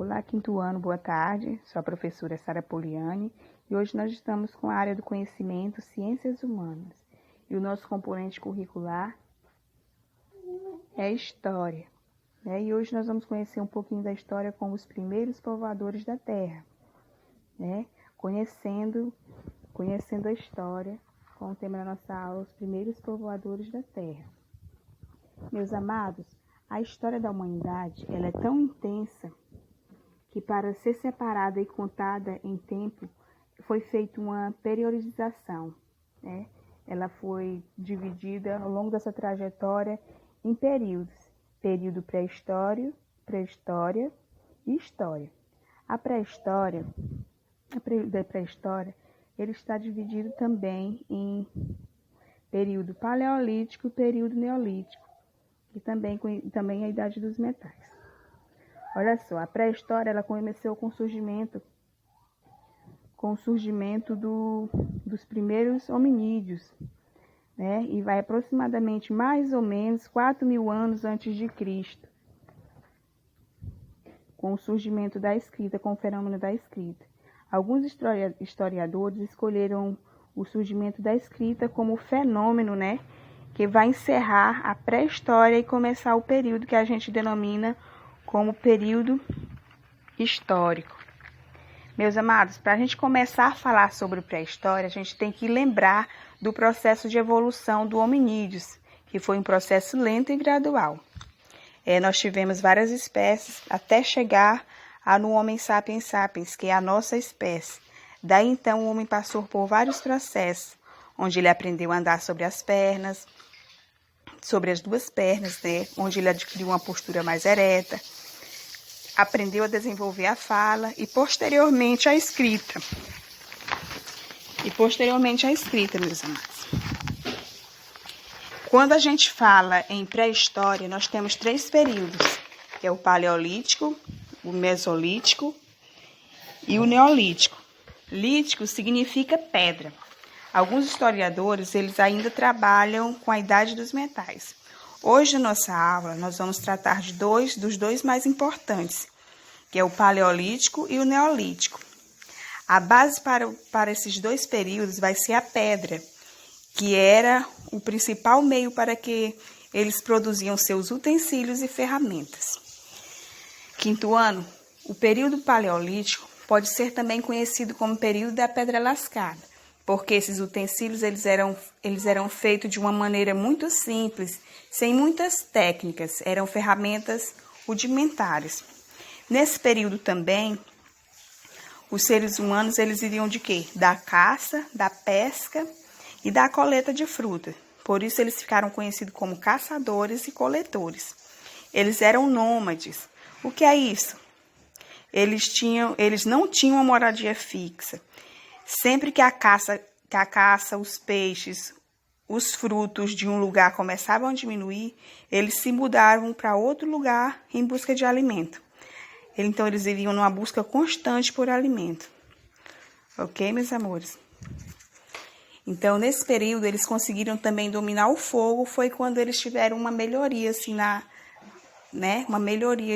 Olá, quinto ano, boa tarde. Sou a professora Sara Poliani e hoje nós estamos com a área do conhecimento Ciências Humanas. E o nosso componente curricular é a História. E hoje nós vamos conhecer um pouquinho da história como os primeiros povoadores da Terra. Conhecendo a história com o tema da nossa aula, os primeiros povoadores da Terra. Meus amados, a história da humanidade ela é tão intensa que para ser separada e contada em tempo, foi feita uma periodização. Ela foi dividida ao longo dessa trajetória em períodos. Período pré-história e história. A pré-história, ele está dividido também em período paleolítico e período neolítico, e também a idade dos metais. Olha só, a pré-história ela começou com o surgimento dos primeiros hominídeos, e vai aproximadamente mais ou menos 4.000 anos antes de Cristo, com o surgimento da escrita, com o fenômeno da escrita. Alguns historiadores escolheram o surgimento da escrita como fenômeno, que vai encerrar a pré-história e começar o período que a gente denomina como período histórico. Meus amados, para a gente começar a falar sobre pré-história, a gente tem que lembrar do processo de evolução do hominídeos, que foi um processo lento e gradual. Nós tivemos várias espécies até chegar no Homo sapiens sapiens, que é a nossa espécie. Daí então o homem passou por vários processos, onde ele aprendeu a andar sobre as pernas, sobre as duas pernas, onde ele adquiriu uma postura mais ereta, aprendeu a desenvolver a fala e posteriormente a escrita. Meus amados. Quando a gente fala em pré-história, nós temos 3 períodos, que é o paleolítico, o mesolítico e o neolítico. Lítico significa pedra. Alguns historiadores, eles ainda trabalham com a idade dos metais. Hoje, na nossa aula, nós vamos tratar de dos dois mais importantes, que é o paleolítico e o neolítico. A base para esses 2 períodos vai ser a pedra, que era o principal meio para que eles produziam seus utensílios e ferramentas. Quinto ano, o período paleolítico pode ser também conhecido como período da pedra lascada, porque esses utensílios eles eram feitos de uma maneira muito simples, sem muitas técnicas, eram ferramentas rudimentares. Nesse período também, os seres humanos eles iriam de quê? Da caça, da pesca e da coleta de fruta. Por isso eles ficaram conhecidos como caçadores e coletores. Eles eram nômades. O que é isso? Eles não tinham uma moradia fixa. Sempre que a caça, os peixes, os frutos de um lugar começavam a diminuir, eles se mudavam para outro lugar em busca de alimento. Então, eles viviam numa busca constante por alimento. Ok, meus amores? Então, nesse período, eles conseguiram também dominar o fogo. Foi quando eles tiveram uma melhoria,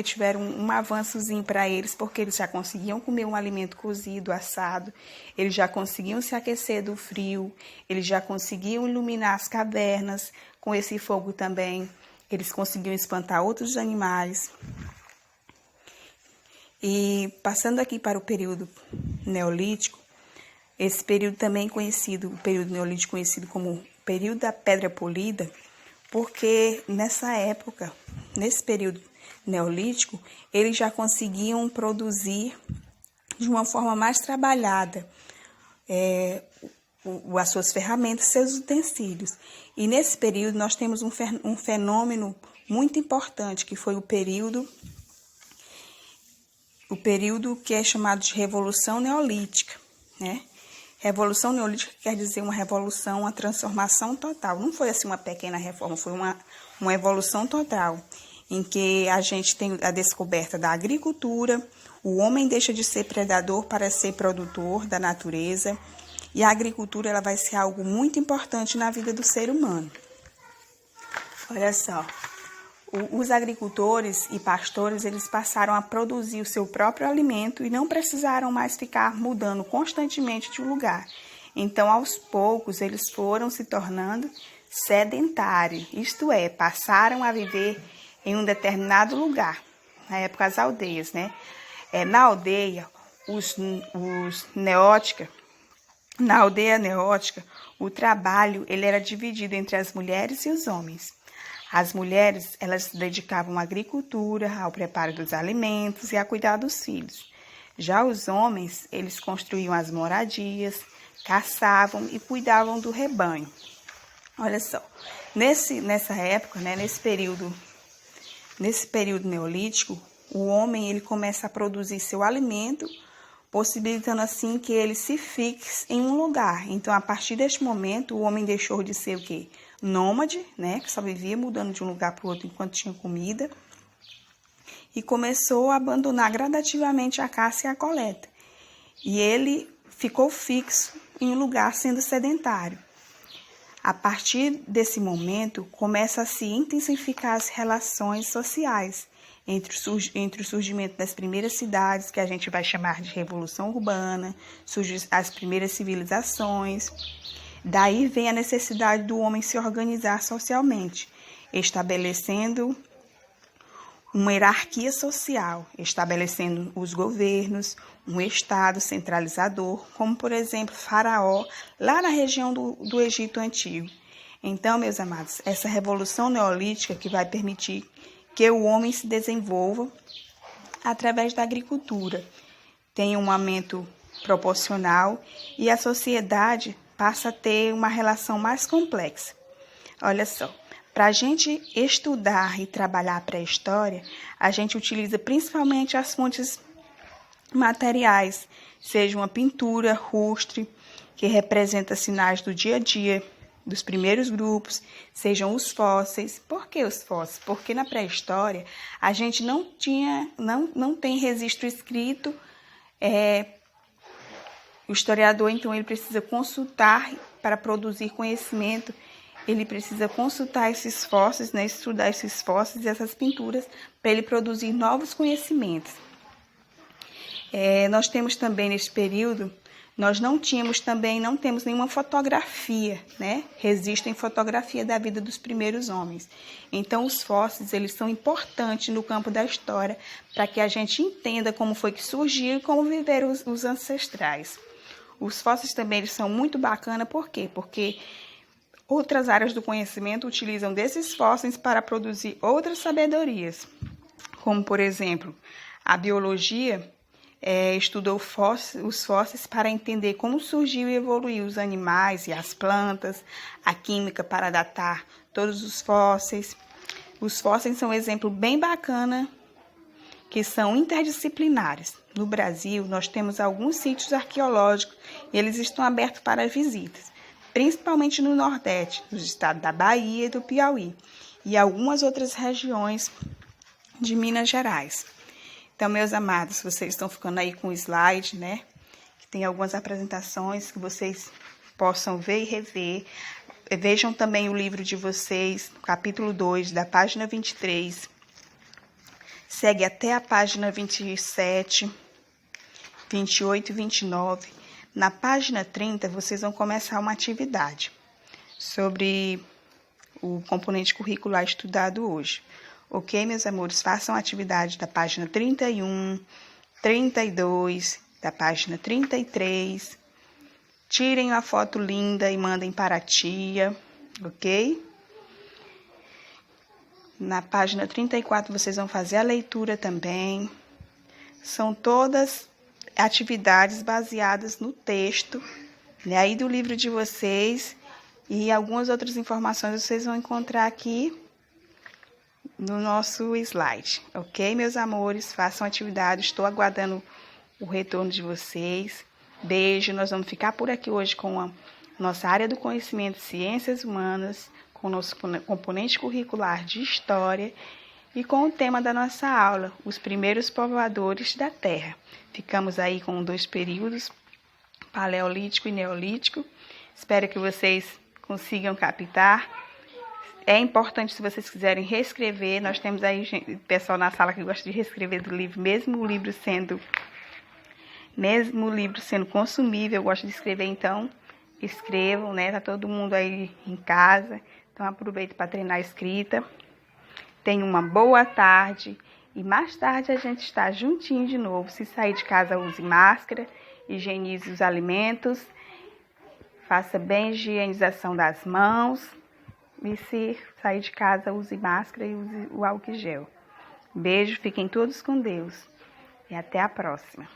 tiveram um avançozinho para eles, porque eles já conseguiam comer um alimento cozido, assado, eles já conseguiam se aquecer do frio, eles já conseguiam iluminar as cavernas com esse fogo também, eles conseguiam espantar outros animais. E passando aqui para o período neolítico, esse período também conhecido, o período neolítico conhecido como período da pedra polida, porque nessa época, nesse período neolítico, eles já conseguiam produzir de uma forma mais trabalhada as suas ferramentas, seus utensílios. E nesse período nós temos um fenômeno muito importante, que foi o período que é chamado de Revolução Neolítica, Revolução Neolítica quer dizer uma revolução, uma transformação total. Não foi assim uma pequena reforma, foi uma evolução total, em que a gente tem a descoberta da agricultura, o homem deixa de ser predador para ser produtor da natureza, e a agricultura ela vai ser algo muito importante na vida do ser humano. Olha só, os agricultores e pastores, eles passaram a produzir o seu próprio alimento e não precisaram mais ficar mudando constantemente de lugar. Então, aos poucos, eles foram se tornando sedentários, isto é, passaram a viver em um determinado lugar, na época as aldeias, né? Na aldeia, na aldeia neótica, o trabalho ele era dividido entre as mulheres e os homens. As mulheres, elas se dedicavam à agricultura, ao preparo dos alimentos e a cuidar dos filhos. Já os homens, eles construíam as moradias, caçavam e cuidavam do rebanho. Olha só, nessa época, né, nesse período neolítico, o homem ele começa a produzir seu alimento, possibilitando assim que ele se fixe em um lugar. Então, a partir deste momento, o homem deixou de ser o quê? Nômade, né, que só vivia mudando de um lugar para o outro enquanto tinha comida, e começou a abandonar gradativamente a caça e a coleta. E ele ficou fixo em um lugar sendo sedentário. A partir desse momento, começa a se intensificar as relações sociais entre o surgimento das primeiras cidades, que a gente vai chamar de Revolução Urbana, surgem as primeiras civilizações. Daí vem a necessidade do homem se organizar socialmente, estabelecendo uma hierarquia social, estabelecendo os governos, um estado centralizador, como, por exemplo, Faraó, lá na região do Egito Antigo. Então, meus amados, essa revolução neolítica que vai permitir que o homem se desenvolva através da agricultura, tem um aumento proporcional e a sociedade passa a ter uma relação mais complexa. Olha só, para a gente estudar e trabalhar a pré-história, a gente utiliza principalmente as fontes materiais, seja uma pintura rústre, que representa sinais do dia a dia dos primeiros grupos, sejam os fósseis. Por que os fósseis? Porque na pré-história a gente não tem registro escrito. O historiador, então, ele precisa consultar para produzir conhecimento, ele precisa consultar esses fósseis, né, estudar esses fósseis e essas pinturas para ele produzir novos conhecimentos. Nós temos também nesse período, nós não temos nenhuma fotografia, né? Registro em fotografia da vida dos primeiros homens. Então, os fósseis, eles são importantes no campo da história para que a gente entenda como foi que surgiu e como viveram os ancestrais. Os fósseis também eles são muito bacanas, por quê? Porque outras áreas do conhecimento utilizam desses fósseis para produzir outras sabedorias, como, por exemplo, a biologia estudou os fósseis para entender como surgiu e evoluiu os animais e as plantas, a química para datar todos os fósseis. Os fósseis são um exemplo bem bacana, que são interdisciplinares. No Brasil, nós temos alguns sítios arqueológicos e eles estão abertos para visitas, principalmente no Nordeste, nos estados da Bahia e do Piauí, e algumas outras regiões de Minas Gerais. Então, meus amados, vocês estão ficando aí com o slide, né? Que tem algumas apresentações que vocês possam ver e rever. Vejam também o livro de vocês, capítulo 2, da página 23. Segue até a página 27, 28 e 29. Na página 30, vocês vão começar uma atividade sobre o componente curricular estudado hoje. Ok, meus amores? Façam a atividade da página 31, 32, da página 33. Tirem a foto linda e mandem para a tia, ok? Na página 34, vocês vão fazer a leitura também. São todas atividades baseadas no texto, né, aí do livro de vocês, e algumas outras informações vocês vão encontrar aqui no nosso slide, ok, meus amores? Façam atividade, estou aguardando o retorno de vocês. Beijo, nós vamos ficar por aqui hoje com a nossa área do conhecimento Ciências Humanas, com o nosso componente curricular de História e com o tema da nossa aula, os primeiros povoadores da Terra. Ficamos aí com 2 períodos, Paleolítico e Neolítico. Espero que vocês consigam captar. É importante, se vocês quiserem reescrever, nós temos aí pessoal na sala que gosta de reescrever do livro, mesmo o livro sendo consumível, eu gosto de escrever, então escrevam, né? Tá todo mundo aí em casa, então aproveita para treinar a escrita. Tenha uma boa tarde e mais tarde a gente está juntinho de novo. Se sair de casa, use máscara, higienize os alimentos, faça bem a higienização das mãos. E se sair de casa, use máscara e use o álcool gel. Beijo, fiquem todos com Deus. E até a próxima.